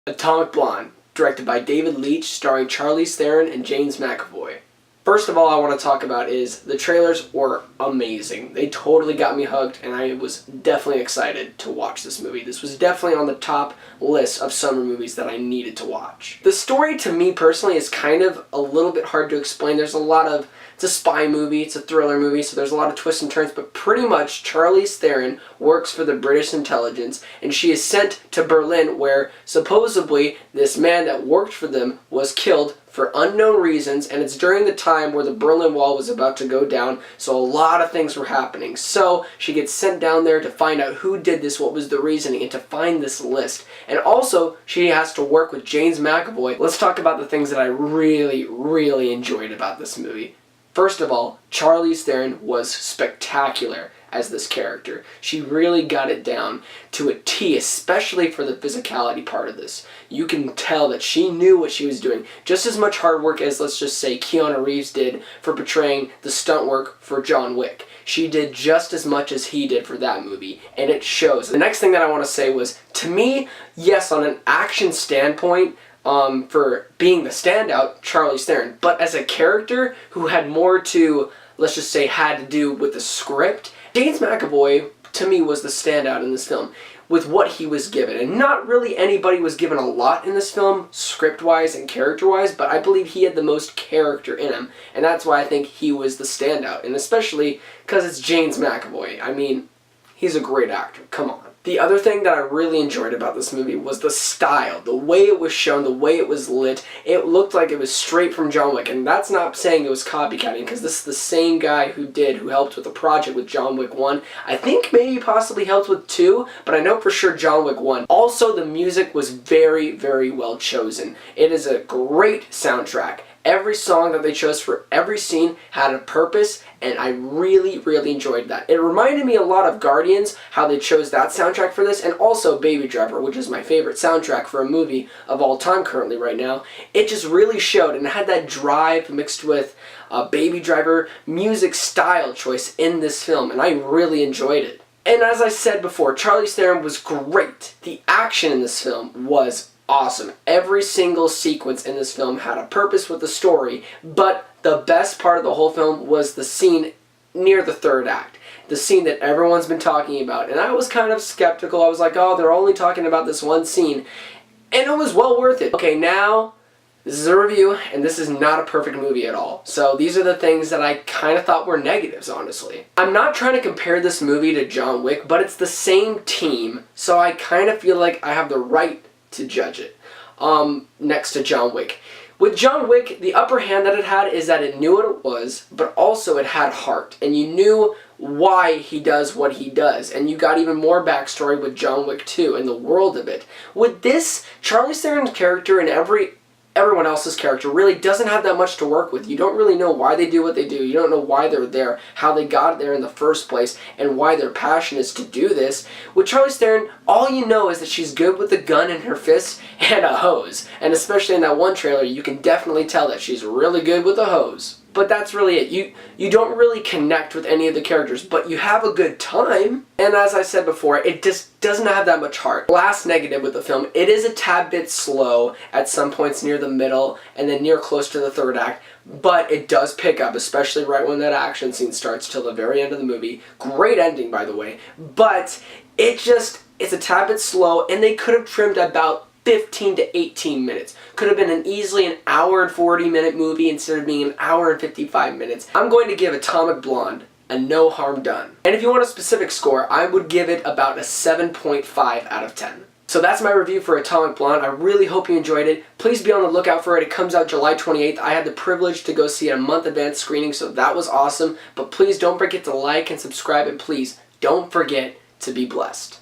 Atomic Blonde, directed by David Leitch, starring Charlize Theron and James McAvoy. First of all, I want to talk about is the trailers were amazing. They totally got me hooked, and I was definitely excited to watch this movie. This was definitely on the top list of summer movies that I needed to watch. The story, to me personally, is kind of a little bit hard to explain. It's a spy movie, it's a thriller movie, so there's a lot of twists and turns, but pretty much Charlize Theron works for the British intelligence, and she is sent to Berlin, where supposedly this man that worked for them was killed for unknown reasons, and it's during the time where the Berlin Wall was about to go down, so a lot of things were happening. So she gets sent down there to find out who did this, what was the reasoning, and to find this list. And also, she has to work with James McAvoy. Let's talk about the things that I really enjoyed about this movie. First of all, Charlize Theron was spectacular as this character. She really got it down to a T, especially for the physicality part of this. You can tell that she knew what she was doing. Just as much hard work as, let's just say, Keanu Reeves did for portraying the stunt work for John Wick. She did just as much as he did for that movie, and it shows. The next thing that I want to say was, to me, yes, on an action standpoint, for being the standout, Charlize Theron, but as a character who had more to, let's just say, had to do with the script, James McAvoy, to me, was the standout in this film with what he was given. And not really anybody was given a lot in this film, script-wise and character-wise, but I believe he had the most character in him, and that's why I think he was the standout, and especially because it's James McAvoy. I mean, he's a great actor, come on. The other thing that I really enjoyed about this movie was the style, the way it was shown, the way it was lit. It looked like it was straight from John Wick, and that's not saying it was copycatting, because this is the same guy who helped with the project with John Wick 1. I think maybe possibly helped with 2, but I know for sure John Wick 1. Also, the music was very well chosen. It is a great soundtrack. Every song that they chose for every scene had a purpose, and I really enjoyed that. It reminded me a lot of Guardians, how they chose that soundtrack for this, and also Baby Driver, which is my favorite soundtrack for a movie of all time currently right now. It just really showed, and it had that drive mixed with Baby Driver music style choice in this film, and I really enjoyed it. And as I said before, Charlize Theron was great. The action in this film was awesome. Every single sequence in this film had a purpose with the story, but the best part of the whole film was the scene near the third act. The scene that everyone's been talking about. And I was kind of skeptical. I was like, oh, they're only talking about this one scene. And it was well worth it. Okay, now, this is a review, and this is not a perfect movie at all. So these are the things that I kind of thought were negatives, honestly. I'm not trying to compare this movie to John Wick, but it's the same team, so I kind of feel like I have the right to judge it next to John Wick. With John Wick, the upper hand that it had is that it knew what it was, but also it had heart, and you knew why he does what he does, and you got even more backstory with John Wick 2 and the world of it. With this, Charlize Theron's character and everyone else's character really doesn't have that much to work with. You don't really know why they do what they do. You don't know why they're there, how they got there in the first place, and why their passion is to do this. With Charlize Theron, all you know is that she's good with a gun in her fist and a hose. And especially in that one trailer, you can definitely tell that she's really good with a hose. But that's really it. You don't really connect with any of the characters, but you have a good time. And as I said before, it just doesn't have that much heart. Last negative with the film, it is a tad bit slow at some points near the middle and then near close to the third act, but it does pick up, especially right when that action scene starts till the very end of the movie. Great ending, by the way, but it's a tad bit slow, and they could have trimmed about 15 to 18 minutes. Could have been easily an hour and 40-minute movie instead of being an hour and 55 minutes. I'm going to give Atomic Blonde a no harm done. And if you want a specific score, I would give it about a 7.5 out of 10. So that's my review for Atomic Blonde. I really hope you enjoyed it. Please be on the lookout for it. It comes out July 28th. I had the privilege to go see it a month advance screening, so that was awesome. But please don't forget to like and subscribe, and please don't forget to be blessed.